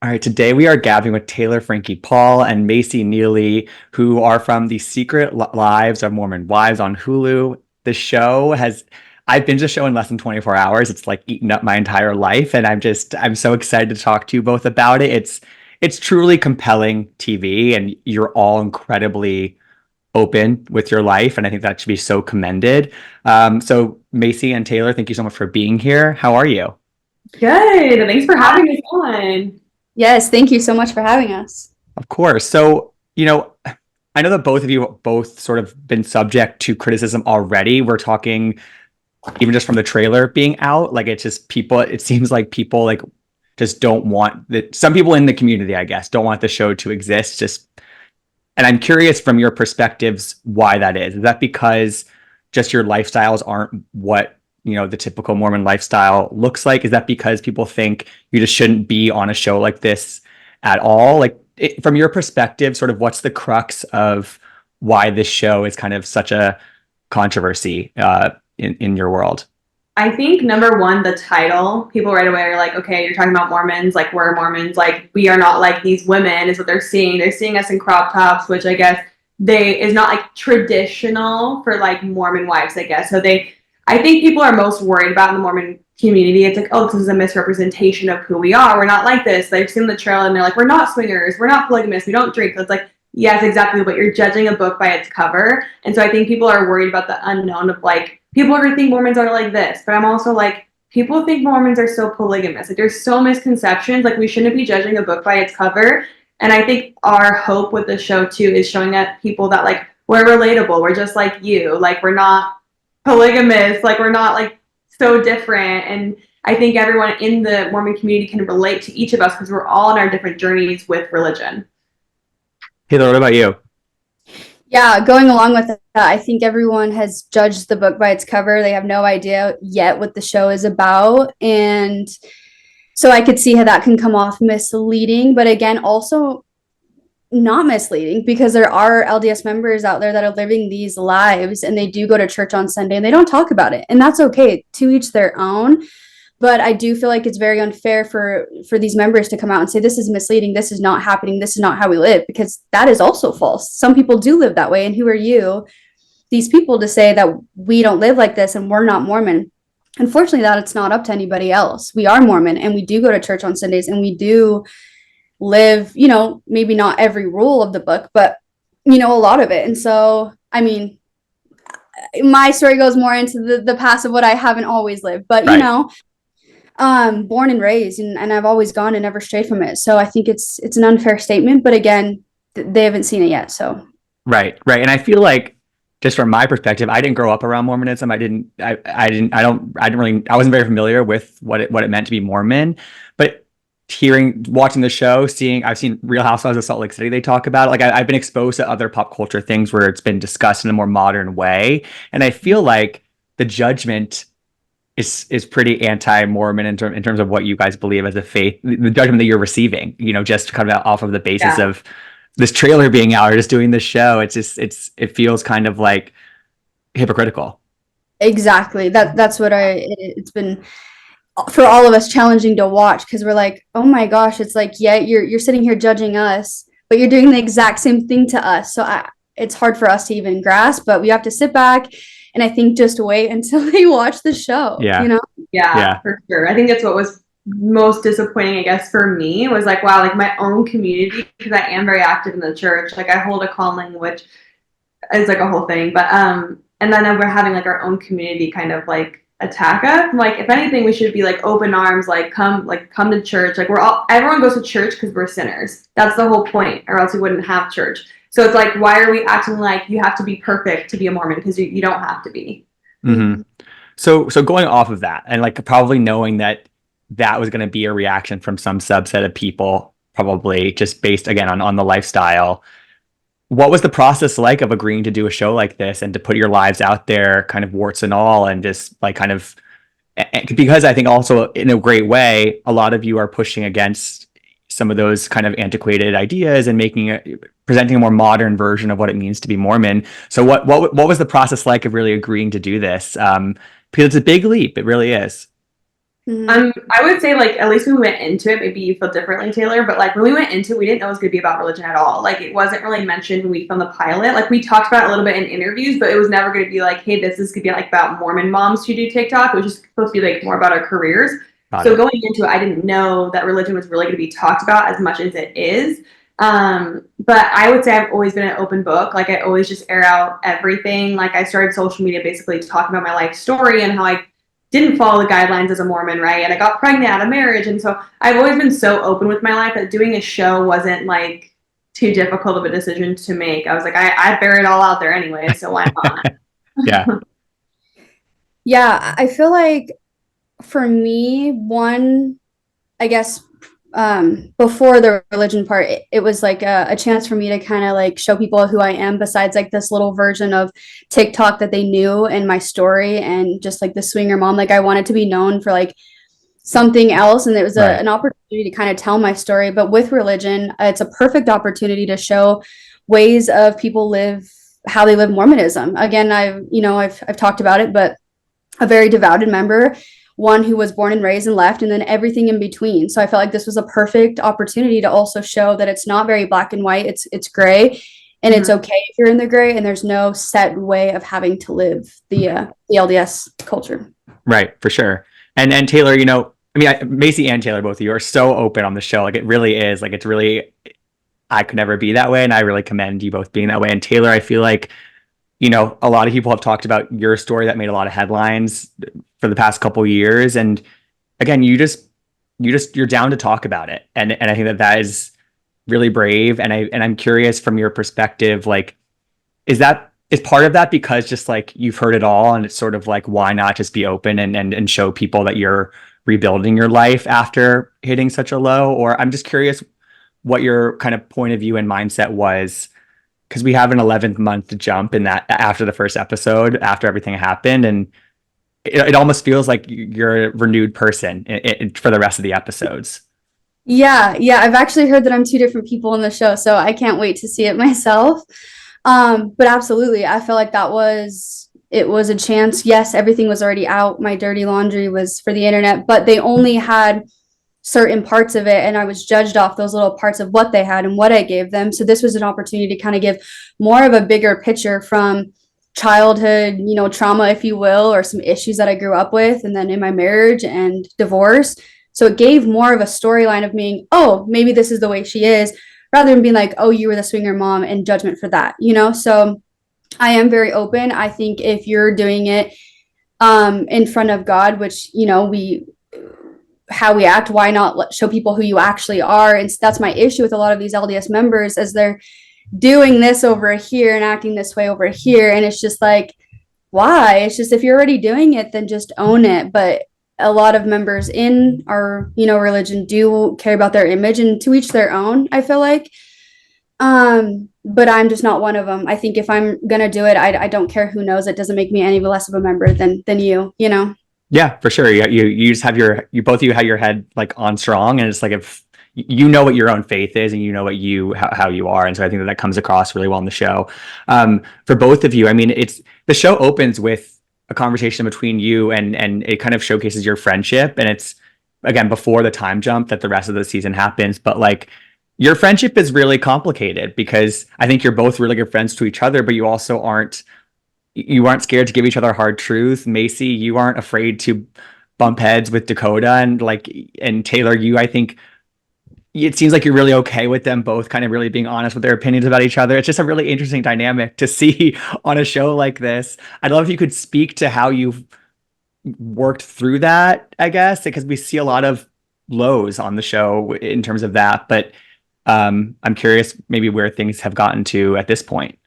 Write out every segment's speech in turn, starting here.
All right, today we are gathering with Taylor, Frankie Paul, and Mayci Neeley, who are from the Secret Lives of Mormon Wives on Hulu. The show has, I've binged the show in less than 24 hours. It's like eaten up my entire life, and I'm so excited to talk to you both about it. It's truly compelling TV, and you're all incredibly open with your life, and I think that should be so commended. So Macy and Taylor, thank you so much for being here. How are you? Good. Thanks for having us on. Yes, thank you so much for having us. Of course. So, I know that both of you both sort of been subject to criticism already. We're talking even just from the trailer being out, like it's just people, it seems like people like just don't want that. Some people in the community, I guess, don't want the show to exist. And I'm curious from your perspectives why that is. Is that because just your lifestyles aren't what, the typical Mormon lifestyle looks like? Is that because people think you just shouldn't be on a show like this at all? Like from your perspective, sort of what's the crux of why this show is kind of such a controversy in your world? I think number one, the title, people right away are like, okay, you're talking about Mormons, like we're Mormons, like we are not like these women, is what they're seeing. They're seeing us in crop tops, which I guess they is not like traditional for like Mormon wives, I guess. I think people are most worried about in the Mormon community. It's like, oh, this is a misrepresentation of who we are. We're not like this. They've seen the trail and they're like, we're not swingers, we're not polygamists, we don't drink. So it's like, yes, exactly. But you're judging a book by its cover. And so I think people are worried about the unknown of like, people are going to think Mormons are like this. But I'm also like, people think Mormons are so polygamous. Like there's so misconceptions. Like we shouldn't be judging a book by its cover. And I think our hope with the show too is showing that people that like, we're relatable. We're just like you. Like we're not polygamous. Like we're not like so different. And I think everyone in the Mormon community can relate to each of us because we're all on our different journeys with religion. Taylor, what about you? Yeah, going along with that, I think everyone has judged the book by its cover. They have no idea yet what the show is about. And so I could see how that can come off misleading, but again, also not misleading because there are LDS members out there that are living these lives and they do go to church on Sunday and they don't talk about it. And that's okay, to each their own. But I do feel like it's very unfair for these members to come out and say this is misleading, this is not happening, this is not how we live, because that is also false. Some people do live that way, and who are you, these people, to say that we don't live like this and we're not Mormon? Unfortunately, that it's not up to anybody else. We are Mormon and we do go to church on Sundays and we do live, maybe not every rule of the book, but a lot of it. And so, I mean, my story goes more into the past of what I haven't always lived, but Right. born and raised, and I've always gone and never strayed from it. So I think it's an unfair statement, but again, they haven't seen it yet. So Right, right. And I feel like just from my perspective, I didn't grow up around Mormonism. I didn't really, I wasn't very familiar with what it meant to be Mormon. But watching the show, I've seen Real Housewives of Salt Lake City, they talk about it. Like I've been exposed to other pop culture things where it's been discussed in a more modern way. And I feel like the judgment is pretty anti-Mormon in terms of what you guys believe as a faith, the judgment that you're receiving, just kind of off of the basis Yeah. of this trailer being out or just doing this show. It feels kind of like hypocritical. exactly, that's what it's been for all of us challenging to watch, because we're like, oh my gosh, it's like, yeah, you're sitting here judging us, but you're doing the exact same thing to us. So it's hard for us to even grasp, but we have to sit back and I think just wait until they watch the show, Yeah. Yeah, Yeah. for sure. I think that's what was most disappointing, I guess, for me was like, wow, like my own community, because I am very active in the church. Like I hold a calling, which is like a whole thing. But and then we're having like our own community kind of like attack us. Like if anything, we should be like open arms, like come to church. Like everyone goes to church because we're sinners. That's the whole point, or else we wouldn't have church. So it's like, why are we acting like you have to be perfect to be a Mormon? Because you don't have to be. Hmm. So going off of that and like probably knowing that that was going to be a reaction from some subset of people, probably just based again on the lifestyle. What was the process like of agreeing to do a show like this and to put your lives out there, kind of warts and all, and just like kind of because I think also in a great way, a lot of you are pushing against some of those kind of antiquated ideas and presenting a more modern version of what it means to be Mormon. So what was the process like of really agreeing to do this? Because it's a big leap, it really is. I would say like at least when we went into it, maybe you feel differently, Taylor, but like when we went into it, we didn't know it was gonna be about religion at all. Like it wasn't really mentioned when we filmed the pilot. Like we talked about it a little bit in interviews, but it was never gonna be like, hey, this is gonna be like about Mormon moms who do TikTok. It was just supposed to be like more about our careers. Got So it. going into it, I didn't know that religion was really gonna be talked about as much as it is. But I would say I've always been an open book. Like I always just air out everything. Like I started social media basically talking about my life story and how I didn't follow the guidelines as a Mormon, right? And I got pregnant out of marriage. And so I've always been so open with my life that doing a show wasn't like too difficult of a decision to make. I was like, I bear it all out there anyway, so why not? Yeah. Yeah, I feel like for me, one, I guess, before the religion part, it was like a chance for me to kind of like show people who I am besides like this little version of TikTok that they knew and my story and just like the swinger mom. Like I wanted to be known for like something else. And it was Right. an opportunity to kind of tell my story. But with religion, it's a perfect opportunity to show ways of people live how they live Mormonism. Again, I've talked about it, but a very devoted member, one who was born and raised and left, and then everything in between. So I felt like this was a perfect opportunity to also show that it's not very black and white. It's gray, and it's okay if you're in the gray. And there's no set way of having to live the LDS culture. Right, for sure. And Taylor, I mean, Macy and Taylor, both of you are so open on the show. Like it really is. Like it's really, I could never be that way, and I really commend you both being that way. And Taylor, I feel like, a lot of people have talked about your story that made a lot of headlines for the past couple years, and again, you're down to talk about it, and I think that is really brave. And I'm curious from your perspective, like, is part of that because just like you've heard it all and it's sort of like why not just be open and show people that you're rebuilding your life after hitting such a low? Or I'm just curious what your kind of point of view and mindset was, because we have an 11th month jump in that after the first episode, after everything happened, and it almost feels like you're a renewed person for the rest of the episodes. Yeah, I've actually heard that I'm two different people in the show, so I can't wait to see it myself. But absolutely, I feel like it was a chance. Yes, everything was already out. My dirty laundry was for the internet, but they only had certain parts of it, and I was judged off those little parts of what they had and what I gave them. So this was an opportunity to kind of give more of a bigger picture from childhood, trauma, if you will, or some issues that I grew up with, and then in my marriage and divorce. So it gave more of a storyline of being, oh, maybe this is the way she is, rather than being like, oh, you were the swinger mom and judgment for that. So I am very open. I think if you're doing it in front of God, which, how we act, why not show people who you actually are? And that's my issue with a lot of these LDS members, as they're doing this over here and acting this way over here. And it's just like, why? It's just, if you're already doing it, then just own it. But a lot of members in our, religion do care about their image, and to each their own, I feel like. But I'm just not one of them. I think if I'm gonna do it, I don't care who knows. It doesn't make me any less of a member than you. Yeah, for sure. You just have you both of you have your head like on strong, and it's like if you know what your own faith is and you know how you are, and so I think that comes across really well in the show. For both of you, I mean, it's the show opens with a conversation between you, and it kind of showcases your friendship, and it's again before the time jump that the rest of the season happens, but like your friendship is really complicated because I think you're both really good friends to each other, but you aren't scared to give each other hard truth. Macy, you aren't afraid to bump heads with Dakota, and Taylor, I think it seems like you're really okay with them both kind of really being honest with their opinions about each other. It's just a really interesting dynamic to see on a show like this. I'd love if you could speak to how you've worked through that, I guess, because we see a lot of lows on the show in terms of that, but I'm curious maybe where things have gotten to at this point.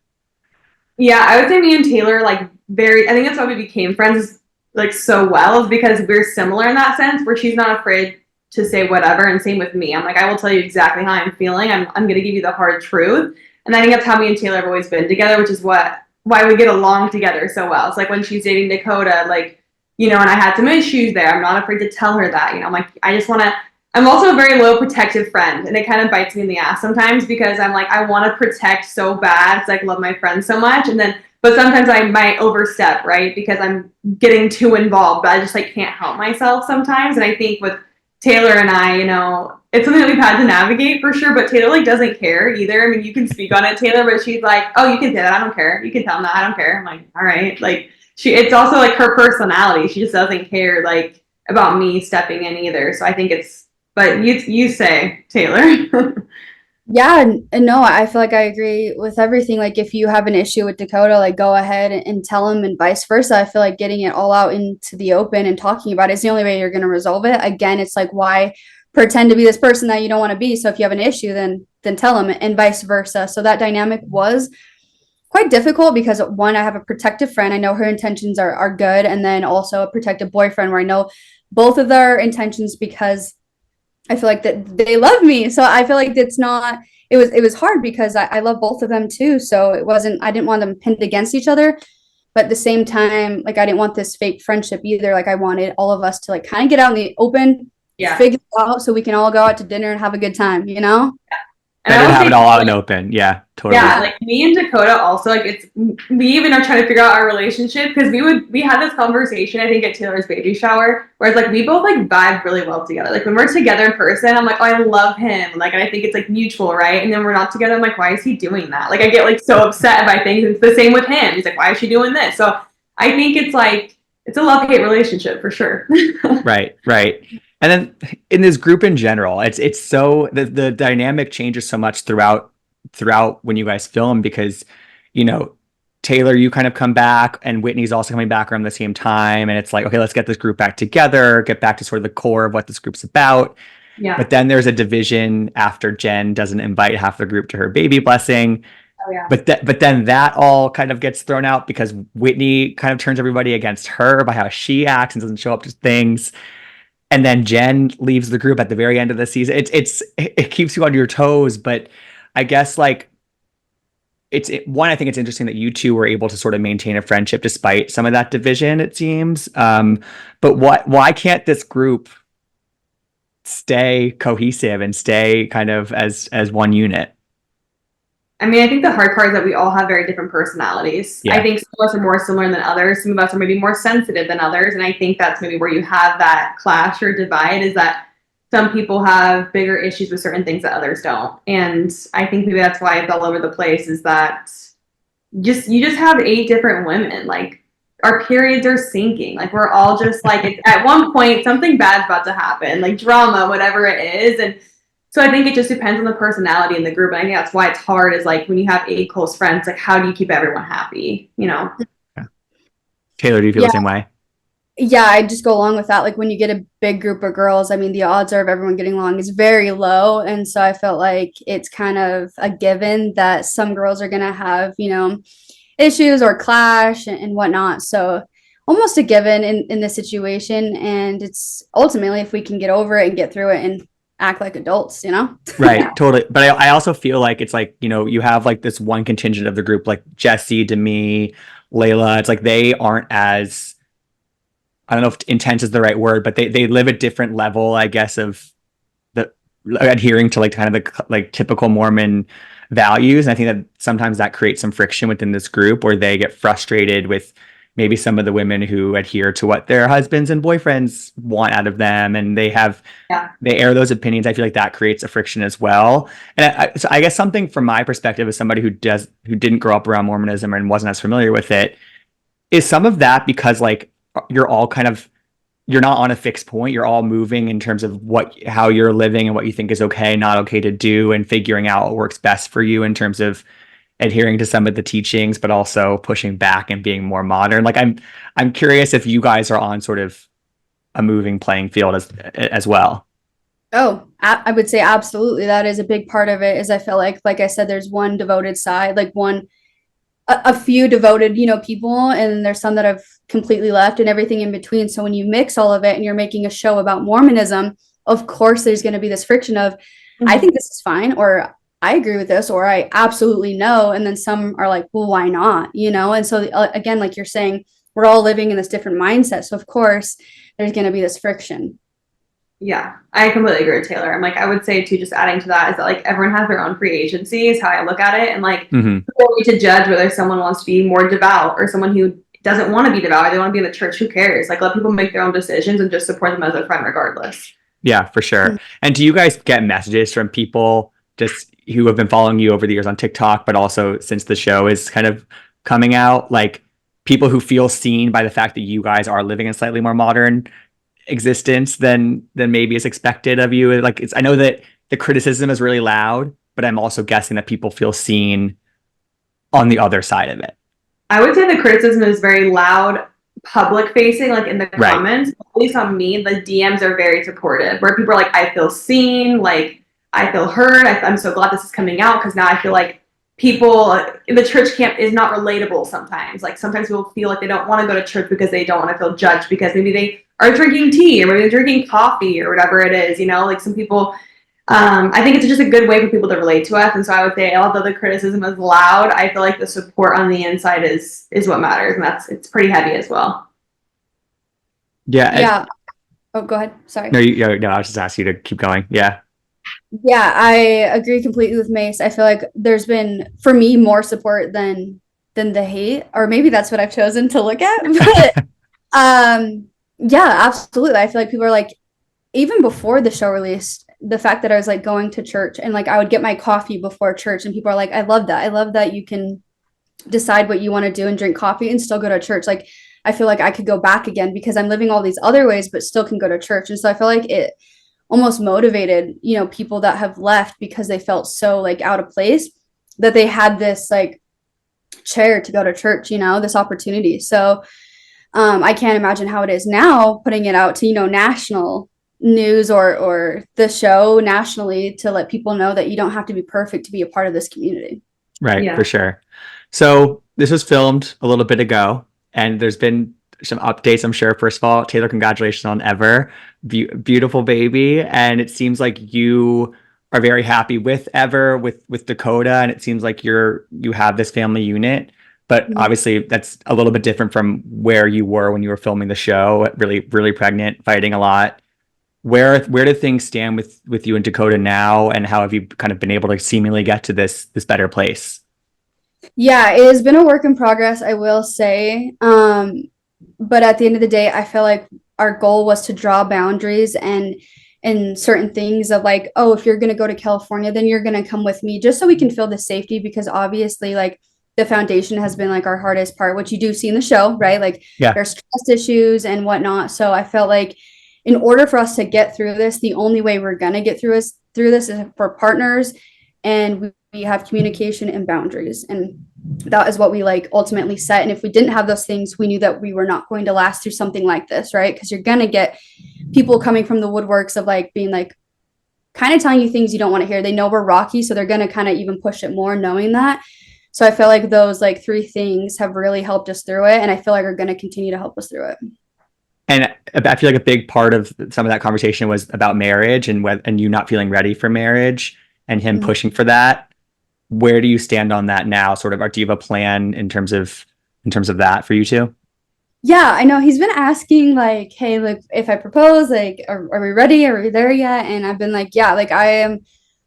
Yeah, I would say me and Taylor like I think that's why we became friends like so well, is because we're similar in that sense where she's not afraid to say whatever, and same with me. I'm like, I will tell you exactly how I'm feeling. I'm gonna give you the hard truth. And I think that's how me and Taylor have always been together, which is why we get along together so well. It's like when she's dating Dakota, like, and I had some issues there. I'm not afraid to tell her that. I'm like, I'm also a very low protective friend, and it kind of bites me in the ass sometimes because I'm like, I want to protect so bad because I love my friends so much. And then, but sometimes I might overstep, right? Because I'm getting too involved, but I just like can't help myself sometimes. And I think with Taylor and I, it's something that we've had to navigate for sure, but Taylor like doesn't care either. I mean, you can speak on it, Taylor, but she's like, oh, you can say that. I don't care. You can tell them that. I don't care. I'm like, all right. Like it's also like her personality. She just doesn't care like about me stepping in either. So I think but you say, Taylor. Yeah, and no, I feel like I agree with everything. Like, if you have an issue with Dakota, like, go ahead and tell him, and vice versa. I feel like getting it all out into the open and talking about it is the only way you're going to resolve it. Again, it's like, why pretend to be this person that you don't want to be? So if you have an issue, then tell him, and vice versa. So that dynamic was quite difficult because, one, I have a protective friend. I know her intentions are good, and then also a protective boyfriend where I know both of their intentions, because I feel like that they love me. So I feel like it's not, it was hard because I love both of them too. So I didn't want them pinned against each other. But at the same time, like, I didn't want this fake friendship either. Like, I wanted all of us to like kind of get out in the open, Yeah. figure it out so we can all go out to dinner and have a good time, you know? And Better I to will have say, it all out and open. Yeah, totally. yeah, like me and Dakota also, like we even are trying to figure out our relationship because we had this conversation, I think, at Taylor's baby shower, where it's like we both like vibe really well together. Like when we're together in person, I'm like, oh, I love him. Like, and I think it's like mutual, right? And then we're not together, I'm like, why is he doing that? Like I get like so upset by things. It's the same with him. He's like, why is she doing this? So I think it's like it's a love-hate relationship for sure. Right, right. And then in this group in general, it's so the dynamic changes so much throughout when you guys film because, you know, Taylor, you kind of come back and Whitney's also coming back around the same time. And it's like, okay, let's get this group back together, get back to sort of the core of what this group's about. Yeah. But then there's a division after Jen doesn't invite half the group to her baby blessing. Oh yeah. But then that all kind of gets thrown out because Whitney kind of turns everybody against her by how she acts and doesn't show up to things. And then Jen leaves the group at the very end of the season. It keeps you on your toes, but I guess like one, I think it's interesting that you two were able to sort of maintain a friendship despite some of that division, it seems. But why can't this group stay cohesive and stay kind of as one unit? I mean, I think the hard part is that we all have very different personalities. Yeah. I think some of us are more similar than others. Some of us are maybe more sensitive than others. And I think that's maybe where you have that clash or divide is that some people have bigger issues with certain things that others don't. And I think maybe that's why it's all over the place is that you just have 8 different women. Like our periods are sinking. Like we're all just like at one point something bad's about to happen, like drama, whatever it is. And so I think it just depends on the personality in the group. And I think that's why it's hard is like when you have 8 close friends, like how do you keep everyone happy, Yeah. Taylor, do you feel Yeah. the same way? Yeah, I just go along with that. Like when you get a big group of girls, I mean, the odds are of everyone getting along is very low. And so I felt like it's kind of a given that some girls are going to have, issues or clash and whatnot. So almost a given in this situation. And it's ultimately if we can get over it and get through it and act like adults. Right, totally. But I also feel like it's like, you have like this one contingent of the group, like Jesse, Demi, Layla. It's like they aren't as, I don't know if intense is the right word, but they live a different level, I guess, of the adhering to like kind of the like typical Mormon values. And I think that sometimes that creates some friction within this group where they get frustrated with maybe some of the women who adhere to what their husbands and boyfriends want out of them, and they air those opinions. I feel like that creates a friction as well. And so I guess something from my perspective as somebody who didn't grow up around Mormonism and wasn't as familiar with it is some of that because like you're all kind of you're not on a fixed point. You're all moving in terms of how you're living and what you think is okay, not okay to do, and figuring out what works best for you in terms of adhering to some of the teachings, but also pushing back and being more modern. Like I'm curious if you guys are on sort of a moving playing field as well. Oh, I would say absolutely. That is a big part of it. Is I feel like I said, there's one devoted side, like a few devoted, people, and there's some that have completely left and everything in between. So when you mix all of it and you're making a show about Mormonism, of course there's going to be this friction of, I think this is fine, or I agree with this, or I absolutely no. And then some are like, well, why not? And so again, like you're saying, we're all living in this different mindset. So of course there's going to be this friction. Yeah, I completely agree with Taylor. I'm like, I would say too, just adding to that is that like everyone has their own free agency is how I look at it. And like, Hmm. who are we to judge whether someone wants to be more devout or someone who doesn't want to be devout, or they want to be in the church, who cares? Like, let people make their own decisions and just support them as a friend regardless. Yeah, for sure. And do you guys get messages from people just who have been following you over the years on TikTok, but also since the show is kind of coming out, like people who feel seen by the fact that you guys are living a slightly more modern existence than maybe is expected of you? Like, I know that the criticism is really loud, but I'm also guessing that people feel seen on the other side of it. I would say the criticism is very loud, public facing, like in the Right. comments. At least on me, the DMs are very supportive, where people are like, I feel seen, like, I feel heard. I'm so glad this is coming out because now I feel like people in the church camp is not relatable sometimes. Like, sometimes people feel like they don't want to go to church because they don't want to feel judged because maybe they are drinking tea or maybe they're drinking coffee or whatever it is, you know, like some people I think it's just a good way for people to relate to us. And so I would say, although the criticism is loud, I feel like the support on the inside is what matters, and it's pretty heavy as well. Yeah. Yeah. Oh, go ahead. Sorry. No, I was just asking you to keep going. Yeah. Yeah, I agree completely with Mace. I feel like there's been, for me, more support than the hate, or maybe that's what I've chosen to look at. But yeah, absolutely. I feel like people are like, even before the show released, the fact that I was like going to church and like I would get my coffee before church, and people are like, I love that. I love that you can decide what you want to do and drink coffee and still go to church. Like, I feel like I could go back again because I'm living all these other ways, but still can go to church. And so I feel like it almost motivated, people that have left because they felt so like out of place, that they had this like chair to go to church, this opportunity. So I can't imagine how it is now, putting it out to, national news, or the show nationally, to let people know that you don't have to be perfect to be a part of this community. Right, for Yeah. sure. So this was filmed a little bit ago, and there's been some updates, I'm sure. First of all, Taylor, congratulations on Ever. Beautiful baby. And it seems like you are very happy with Ever, with Dakota, and it seems like you have this family unit. But Mhm. obviously that's a little bit different from where you were when you were filming the show, really, really pregnant, fighting a lot. Where do things stand with you and Dakota now, and how have you kind of been able to seemingly get to this better place? Yeah, it has been a work in progress, I will say. But at the end of the day, I feel like our goal was to draw boundaries and certain things of like, oh, if you're gonna go to California, then you're gonna come with me, just so we can feel the safety, because obviously, like, the foundation has been like our hardest part, which you do see in the show, right? Like, Yeah, there's trust issues and whatnot. So I felt like in order for us to get through this, the only way we're gonna get through this is for partners, and we have communication and boundaries. And that is what we like ultimately set. And if we didn't have those things, we knew that we were not going to last through something like this, right? Because you're gonna get people coming from the woodworks of like being like kind of telling you things you don't want to hear. They know we're rocky, so they're gonna kind of even push it more, knowing that. So I feel like those like three things have really helped us through it, and I feel like are going to continue to help us through it. and I feel like a big part of some of that conversation was about marriage and you not feeling ready for marriage and him Mhm. pushing for that. Where do you stand on that now? Sort of, or do you have a plan in terms of that for you two? Yeah, I know he's been asking like, hey, like if I propose, like, are we ready? Are we there yet? And I've been like, yeah, like I am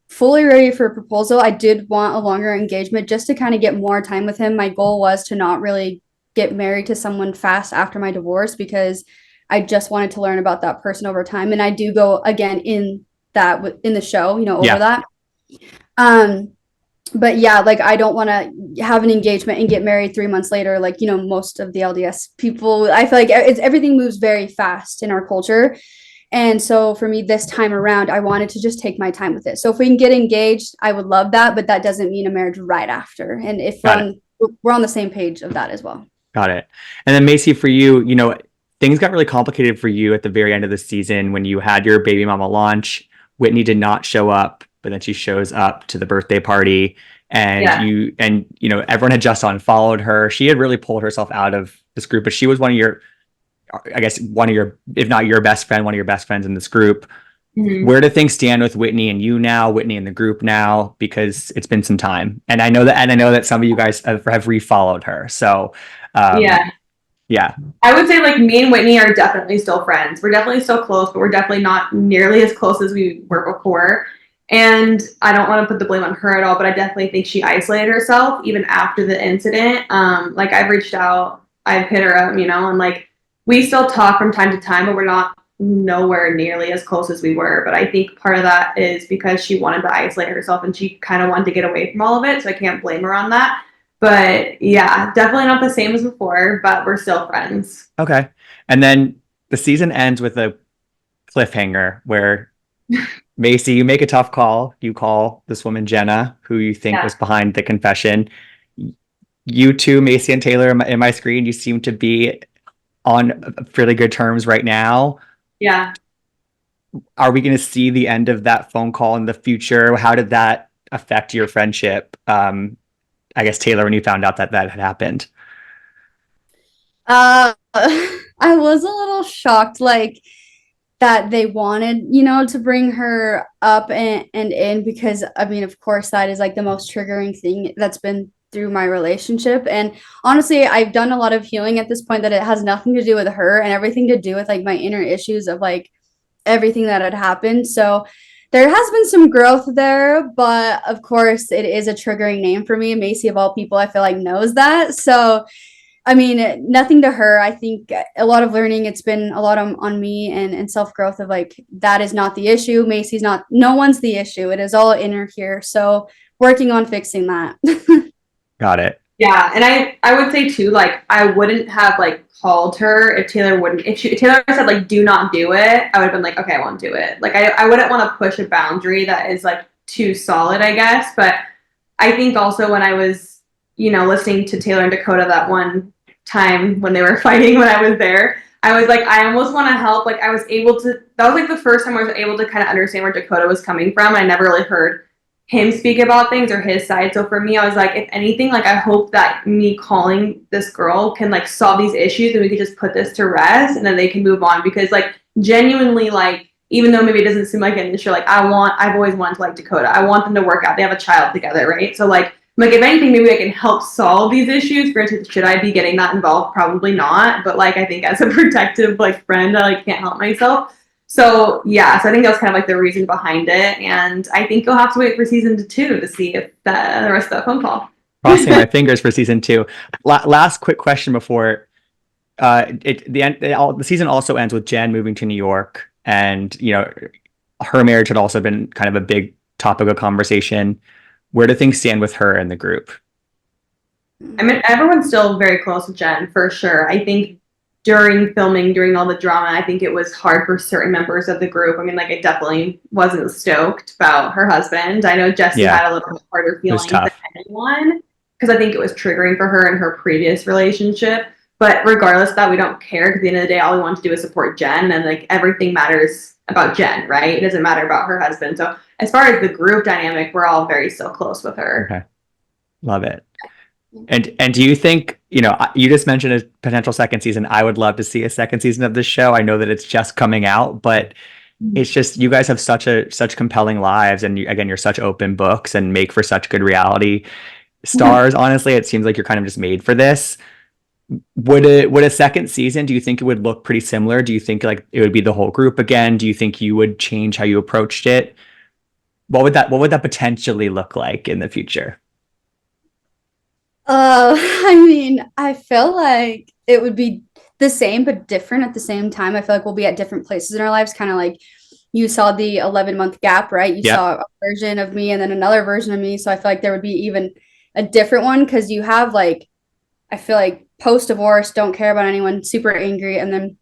fully ready for a proposal. I did want a longer engagement just to kind of get more time with him. My goal was to not really get married to someone fast after my divorce, because I just wanted to learn about that person over time. And I do go again in that in the show, over Yeah, that. Um, but yeah, like I don't want to have an engagement and get married 3 months later. Like, most of the LDS people, I feel like everything moves very fast in our culture. And so for me this time around, I wanted to just take my time with it. So if we can get engaged, I would love that, but that doesn't mean a marriage right after. And if got it. we're on the same page of that as well. Got it. And then Macy, for you, things got really complicated for you at the very end of the season when you had your baby mama launch. Whitney did not show up, but then she shows up to the birthday party, and Yeah. everyone had just unfollowed her. She had really pulled herself out of this group, but she was I guess, one of your, if not your best friend, one of your best friends in this group. Mhm. Where do things stand with Whitney and you now, Whitney and the group now? Because it's been some time, and I know that some of you guys have refollowed her. So, um, Yeah. Yeah. I would say like me and Whitney are definitely still friends. We're definitely still close, but we're definitely not nearly as close as we were before. And I don't want to put the blame on her at all, but I definitely think she isolated herself even after the incident. Like I've reached out, I've hit her up, and like we still talk from time to time, but we're not nowhere nearly as close as we were. But I think part of that is because she wanted to isolate herself and she kind of wanted to get away from all of it. So I can't blame her on that. But yeah, definitely not the same as before, but we're still friends. Okay. And then the season ends with a cliffhanger where Mayci, you make a tough call. You call this woman Jenna, who you think Yeah. was behind the confession. You two, Mayci and Taylor, in my screen, you seem to be on fairly good terms right now. Yeah. Are we going to see the end of that phone call in the future? How did that affect your friendship? I guess Taylor, when you found out that that had happened. I was a little shocked, like that they wanted, to bring her up and in because I mean, of course, that is like the most triggering thing that's been through my relationship. And honestly, I've done a lot of healing at this point that it has nothing to do with her and everything to do with like my inner issues of like everything that had happened. So there has been some growth there, but of course, it is a triggering name for me. Mayci, of all people, I feel like knows that. So I mean, nothing to her. I think a lot of learning. It's been a lot on me and self growth of like that is not the issue. Mayci's not. No one's the issue. It is all inner here. So working on fixing that. Got it. Yeah, and I would say too, like I wouldn't have like called her if Taylor wouldn't. If Taylor said like do not do it, I would have been like okay, I won't do it. Like I wouldn't want to push a boundary that is like too solid, I guess. But I think also when I was listening to Taylor and Dakota that one time when they were fighting when I was there, I was like I almost want to help. Like I was able to. That was like the first time I was able to kind of understand where Dakota was coming from. I never really heard him speak about things or his side. So for me, I was like, if anything, like I hope that me calling this girl can like solve these issues and we could just put this to rest and then they can move on. Because like genuinely, like even though maybe it doesn't seem like an issue, like I've always wanted to like Dakota. I want them to work out. They have a child together, right? So like if anything, maybe I can help solve these issues. Granted, should I be getting that involved? Probably not. But like I think as a protective like friend, I like can't help myself. So yeah, so I think that was kind of like the reason behind it, and I think you'll have to wait for season 2 to see if the rest of that phone call. Crossing my fingers for season 2. Last quick question before the season also ends with Jen moving to New York, and her marriage had also been kind of a big topic of conversation. Where do things stand with her and the group? I mean, everyone's still very close with Jen for sure. I think during filming, during all the drama, I think it was hard for certain members of the group. I mean, like, I definitely wasn't stoked about her husband. I know Jessie Yeah, had a little bit harder it was feelings than tough. anyone because I think it was triggering for her in her previous relationship. But regardless of that, we don't care because at the end of the day, all we want to do is support Jen, and like everything matters about Jen, right? It doesn't matter about her husband. So as far as the group dynamic, we're all very still close with her. Okay, love it. And do you think, you just mentioned a potential second season. I would love to see a second season of this show. I know that it's just coming out, but it's just you guys have such compelling lives, and again, you're such open books and make for such good reality stars. Honestly, it seems like you're kind of just made for this. Would a second season, do you think it would look pretty similar? Do you think like it would be the whole group again? Do you think you would change how you approached it? What would that potentially look like in the future? I mean, I feel like it would be the same but different at the same time. I feel like we'll be at different places in our lives, kind of like you saw the 11-month gap, right? You Yep. saw a version of me and then another version of me. So I feel like there would be even a different one because you have like, I feel like post divorce, don't care about anyone, super angry, and then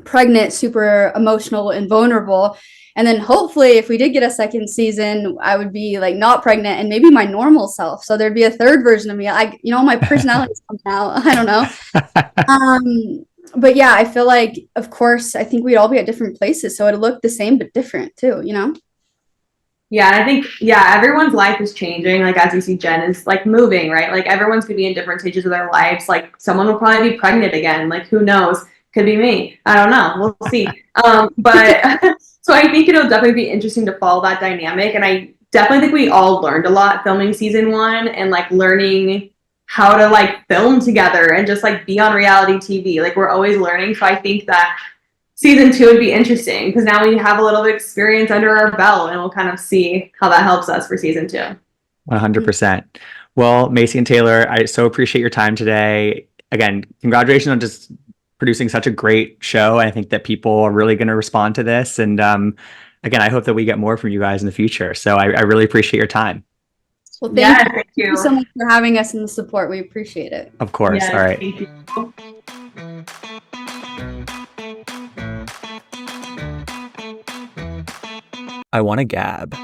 pregnant, super emotional and vulnerable. And then hopefully, if we did get a second season, I would be like not pregnant and maybe my normal self. So there'd be a third version of me. My personality's coming out. I don't know. But yeah, I feel like, of course, I think we'd all be at different places. So it'd look the same but different too. Yeah, I think everyone's life is changing. Like as you see, Jen is like moving, right? Like everyone's gonna be in different stages of their lives. Like someone will probably be pregnant again. Like who knows? Could be me. I don't know. We'll see. But so I think it'll definitely be interesting to follow that dynamic. And I definitely think we all learned a lot filming season 1 and like learning how to like film together and just like be on reality TV. Like we're always learning. So I think that season 2 would be interesting because now we have a little bit of experience under our belt and we'll kind of see how that helps us for season 2. 100%. Well, Macy and Taylor, I so appreciate your time today. Again, congratulations on just producing such a great show. I think that people are really going to respond to this. And again, I hope that we get more from you guys in the future. So I really appreciate your time. Well, Yeah, thank thank you so you. much for having us and the support. We appreciate it. Of course. Yes, All right. thank you. I want to gab.